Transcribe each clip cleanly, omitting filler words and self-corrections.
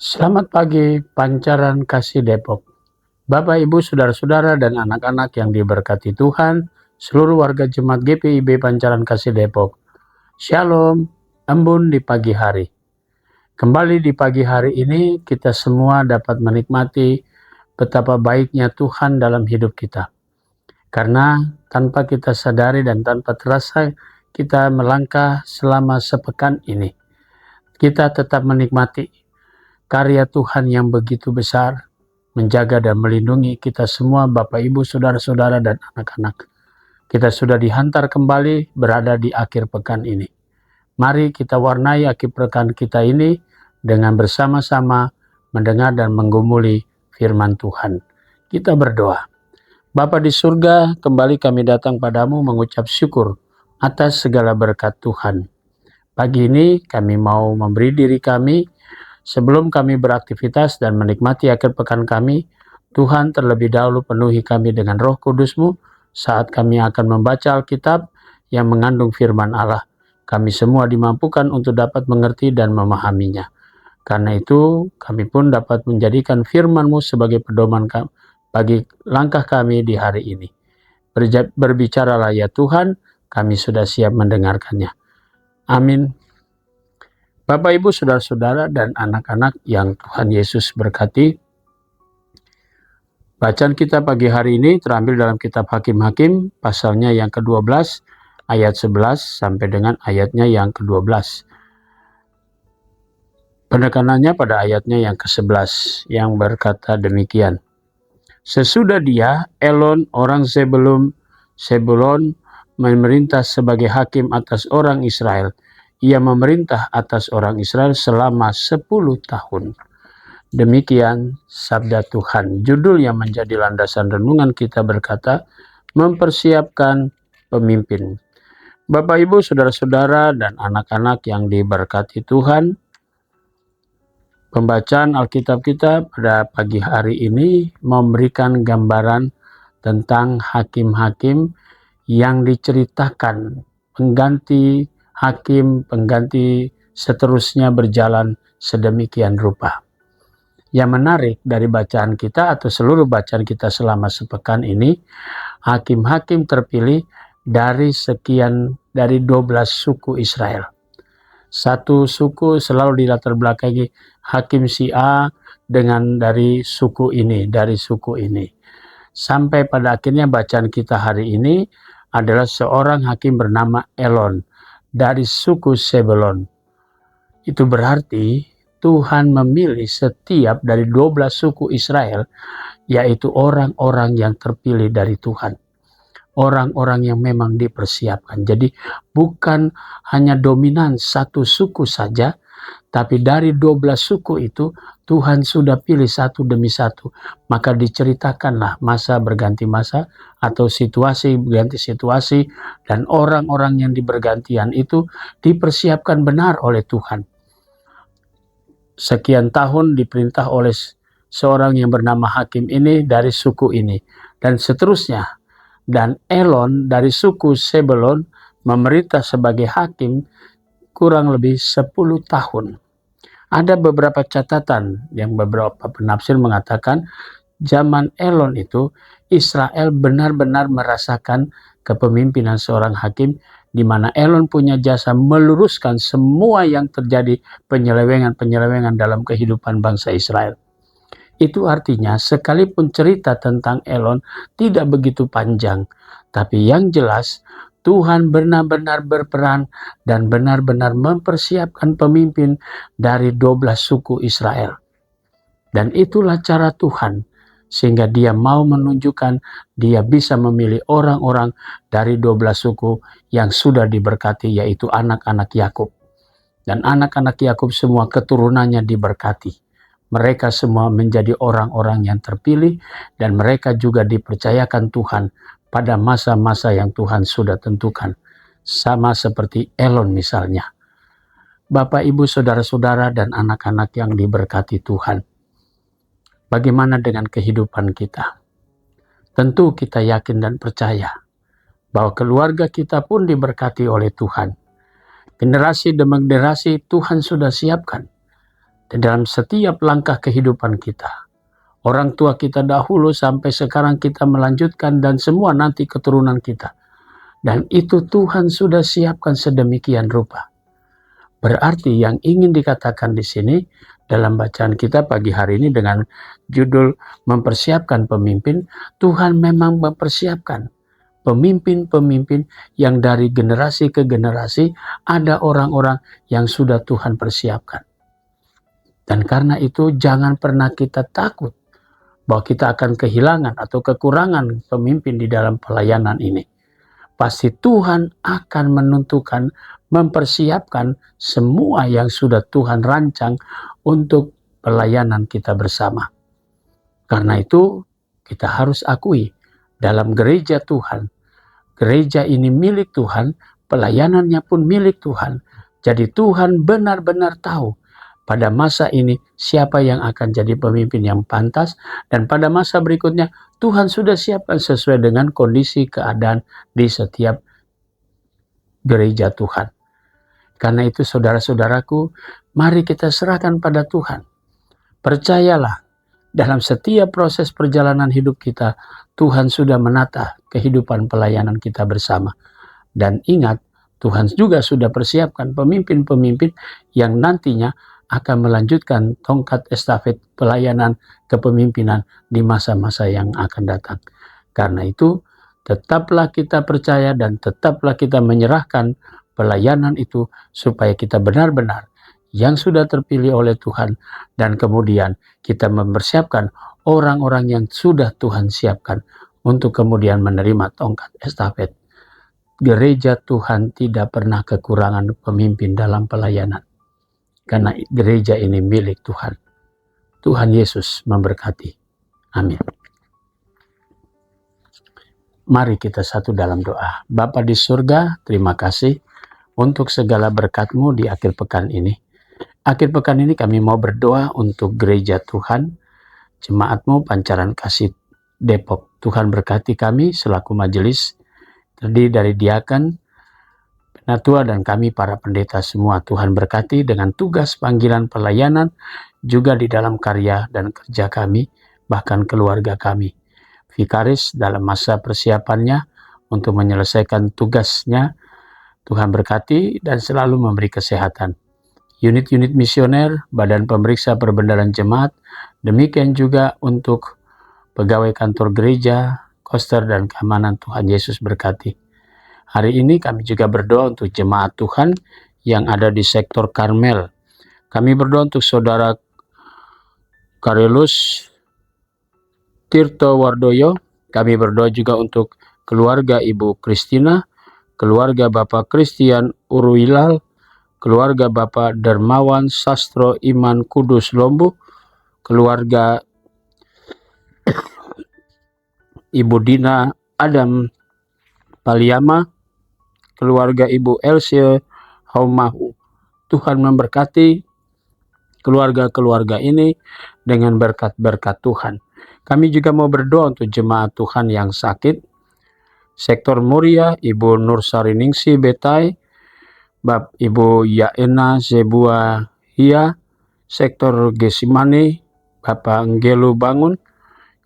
Selamat pagi, Pancaran Kasih Depok. Bapak, Ibu, Saudara-saudara, dan anak-anak yang diberkati Tuhan, seluruh warga Jemaat GPIB Pancaran Kasih Depok. Shalom, embun di pagi hari. Kembali di pagi hari ini, kita semua dapat menikmati betapa baiknya Tuhan dalam hidup kita. Karena tanpa kita sadari dan tanpa terasa, kita melangkah selama sepekan ini. Kita tetap menikmati karya Tuhan yang begitu besar, menjaga dan melindungi kita semua, Bapak, Ibu, Saudara-saudara, dan anak-anak. Kita sudah dihantar kembali berada di akhir pekan ini. Mari kita warnai akhir pekan kita ini dengan bersama-sama mendengar dan menggumuli firman Tuhan. Kita berdoa. Bapa di surga, kembali kami datang padamu mengucap syukur atas segala berkat Tuhan. Pagi ini kami mau memberi diri kami. Sebelum kami beraktivitas dan menikmati akhir pekan kami, Tuhan terlebih dahulu penuhi kami dengan Roh Kudus-Mu saat kami akan membaca Alkitab yang mengandung firman Allah. Kami semua dimampukan untuk dapat mengerti dan memahaminya. Karena itu, kami pun dapat menjadikan firman-Mu sebagai pedoman bagi langkah kami di hari ini. Berbicaralah ya Tuhan, kami sudah siap mendengarkannya. Amin. Bapak, Ibu, Saudara-saudara, dan anak-anak yang Tuhan Yesus berkati. Bacaan kita pagi hari ini terambil dalam kitab Hakim-Hakim, pasalnya yang ke-12, ayat 11 sampai dengan ayatnya yang ke-12. Penekanannya pada ayatnya yang ke-11, yang berkata demikian. Sesudah dia, Elon, orang Zebulun, memerintah sebagai hakim atas orang Israel. Ia memerintah atas orang Israel selama 10 tahun. Demikian sabda Tuhan. Judul yang menjadi landasan renungan kita berkata, mempersiapkan pemimpin. Bapak, Ibu, Saudara-saudara, dan anak-anak yang diberkati Tuhan, pembacaan Alkitab kita pada pagi hari ini memberikan gambaran tentang hakim-hakim yang diceritakan pengganti hakim, pengganti seterusnya berjalan sedemikian rupa. Yang menarik dari bacaan kita atau seluruh bacaan kita selama sepekan ini, hakim-hakim terpilih dari 12 suku Israel. Satu suku selalu dilatar belakangi hakim si A dengan dari suku ini, Sampai pada akhirnya bacaan kita hari ini adalah seorang hakim bernama Elon dari suku Zebulon. Itu berarti Tuhan memilih setiap dari 12 suku Israel, yaitu orang-orang yang terpilih dari Tuhan. Orang-orang yang memang dipersiapkan. Jadi bukan hanya dominan satu suku saja, tapi dari 12 suku itu Tuhan sudah pilih satu demi satu. Maka diceritakanlah masa berganti masa atau situasi berganti situasi. Dan orang-orang yang dibergantian itu dipersiapkan benar oleh Tuhan. Sekian tahun diperintah oleh seorang yang bernama hakim ini dari suku ini. Dan seterusnya. Dan Elon dari suku Zebulon memerintah sebagai hakim kurang lebih 10 tahun. Ada beberapa catatan yang beberapa penafsir mengatakan zaman Elon itu Israel benar-benar merasakan kepemimpinan seorang hakim di mana Elon punya jasa meluruskan semua yang terjadi penyelewengan-penyelewengan dalam kehidupan bangsa Israel. Itu artinya sekalipun cerita tentang Elon tidak begitu panjang, tapi yang jelas Tuhan benar-benar berperan dan benar-benar mempersiapkan pemimpin dari 12 suku Israel. Dan itulah cara Tuhan, sehingga dia mau menunjukkan dia bisa memilih orang-orang dari 12 suku yang sudah diberkati, yaitu anak-anak Yakub. Dan anak-anak Yakub semua keturunannya diberkati. Mereka semua menjadi orang-orang yang terpilih dan mereka juga dipercayakan Tuhan pada masa-masa yang Tuhan sudah tentukan. Sama seperti Elon misalnya. Bapak, Ibu, Saudara-saudara, dan anak-anak yang diberkati Tuhan. Bagaimana dengan kehidupan kita? Tentu kita yakin dan percaya bahwa keluarga kita pun diberkati oleh Tuhan. Generasi demi generasi Tuhan sudah siapkan. Dan dalam setiap langkah kehidupan kita. Orang tua kita dahulu sampai sekarang kita melanjutkan dan semua nanti keturunan kita. Dan itu Tuhan sudah siapkan sedemikian rupa. Berarti yang ingin dikatakan di sini dalam bacaan kita pagi hari ini dengan judul mempersiapkan pemimpin, Tuhan memang mempersiapkan pemimpin-pemimpin yang dari generasi ke generasi ada orang-orang yang sudah Tuhan persiapkan. Dan karena itu jangan pernah kita takut bahwa kita akan kehilangan atau kekurangan pemimpin di dalam pelayanan ini. Pasti Tuhan akan menentukan, mempersiapkan semua yang sudah Tuhan rancang untuk pelayanan kita bersama. Karena itu kita harus akui dalam gereja Tuhan, gereja ini milik Tuhan, pelayanannya pun milik Tuhan. Jadi Tuhan benar-benar tahu pada masa ini siapa yang akan jadi pemimpin yang pantas, dan pada masa berikutnya Tuhan sudah siapkan sesuai dengan kondisi keadaan di setiap gereja Tuhan. Karena itu saudara-saudaraku, mari kita serahkan pada Tuhan. Percayalah, dalam setiap proses perjalanan hidup kita, Tuhan sudah menata kehidupan pelayanan kita bersama. Dan ingat, Tuhan juga sudah persiapkan pemimpin-pemimpin yang nantinya akan melanjutkan tongkat estafet pelayanan kepemimpinan di masa-masa yang akan datang. Karena itu, tetaplah kita percaya dan tetaplah kita menyerahkan pelayanan itu supaya kita benar-benar yang sudah terpilih oleh Tuhan, dan kemudian kita mempersiapkan orang-orang yang sudah Tuhan siapkan untuk kemudian menerima tongkat estafet. Gereja Tuhan tidak pernah kekurangan pemimpin dalam pelayanan. Karena gereja ini milik Tuhan. Tuhan Yesus memberkati. Amin. Mari kita satu dalam doa. Bapa di surga, terima kasih untuk segala berkat-Mu di akhir pekan ini. Akhir pekan ini kami mau berdoa untuk gereja Tuhan, jemaat-Mu Pancaran Kasih Depok. Tuhan berkati kami selaku majelis, terdiri dari diaken, Natua dan kami para pendeta semua. Tuhan berkati dengan tugas panggilan pelayanan juga di dalam karya dan kerja kami, bahkan keluarga kami. Vikaris dalam masa persiapannya untuk menyelesaikan tugasnya, Tuhan berkati dan selalu memberi kesehatan. Unit-unit misioner, badan pemeriksa perbendaharaan jemaat, demikian juga untuk pegawai kantor gereja, koster dan keamanan. Tuhan Yesus berkati. Hari ini kami juga berdoa untuk jemaat Tuhan yang ada di sektor Karmel. Kami berdoa untuk saudara Karelus Tirto Wardoyo. Kami berdoa juga untuk keluarga Ibu Kristina, keluarga Bapak Christian Uruilal, keluarga Bapak Dermawan Sastro Iman Kudus Lombu, keluarga Ibu Dina Adam Paliama, keluarga Ibu Elsie Haumahu. Tuhan memberkati keluarga-keluarga ini dengan berkat-berkat Tuhan. Kami juga mau berdoa untuk jemaat Tuhan yang sakit. Sektor Muria, Ibu Nursari Ningsi Betai, Ibu Yaena Zebua Hia, Sektor Gesimani, Bapak Anggelu Bangun,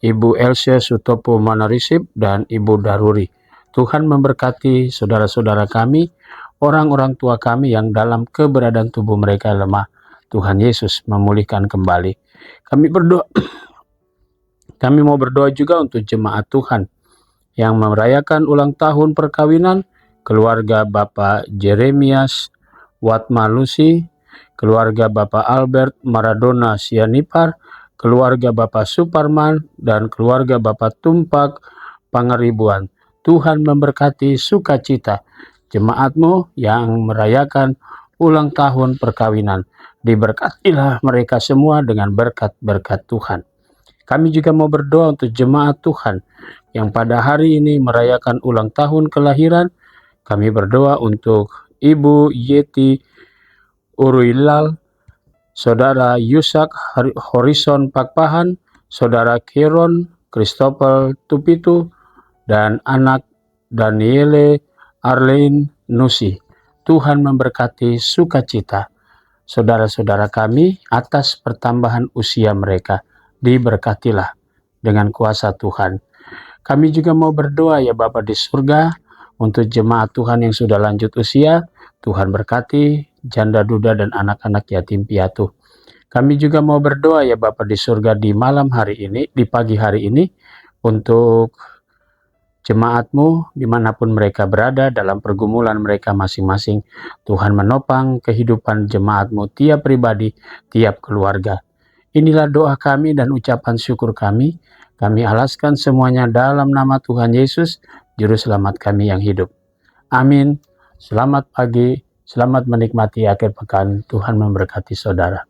Ibu Elsie Sutopo Manarisip, dan Ibu Daruri. Tuhan memberkati saudara-saudara kami, orang-orang tua kami yang dalam keberadaan tubuh mereka lemah. Tuhan Yesus memulihkan kembali. Kami mau berdoa juga untuk jemaat Tuhan yang merayakan ulang tahun perkawinan, keluarga Bapak Jeremias Watma Lucy, keluarga Bapak Albert Maradona Sianipar, keluarga Bapak Suparman, dan keluarga Bapak Tumpak Pangaribuan. Tuhan memberkati sukacita jemaat-Mu yang merayakan ulang tahun perkawinan. Diberkatilah mereka semua dengan berkat-berkat Tuhan. Kami juga mau berdoa untuk jemaat Tuhan yang pada hari ini merayakan ulang tahun kelahiran. Kami berdoa untuk Ibu Yeti Uruilal, Saudara Yusak Horizon Pakpahan, Saudara Kiron Christopher Tupitu, dan anak Daniele Arlene Nusi. Tuhan memberkati sukacita saudara-saudara kami atas pertambahan usia mereka. Diberkatilah dengan kuasa Tuhan. Kami juga mau berdoa ya Bapa di surga untuk jemaat Tuhan yang sudah lanjut usia. Tuhan berkati janda duda dan anak-anak yatim piatu. Kami juga mau berdoa ya Bapa di surga di malam hari ini, di pagi hari ini, untuk jemaat-Mu dimanapun mereka berada dalam pergumulan mereka masing-masing. Tuhan menopang kehidupan jemaat-Mu tiap pribadi, tiap keluarga. Inilah doa kami dan ucapan syukur kami. Kami alaskan semuanya dalam nama Tuhan Yesus, Juru Selamat kami yang hidup. Amin. Selamat pagi, selamat menikmati akhir pekan. Tuhan memberkati saudara.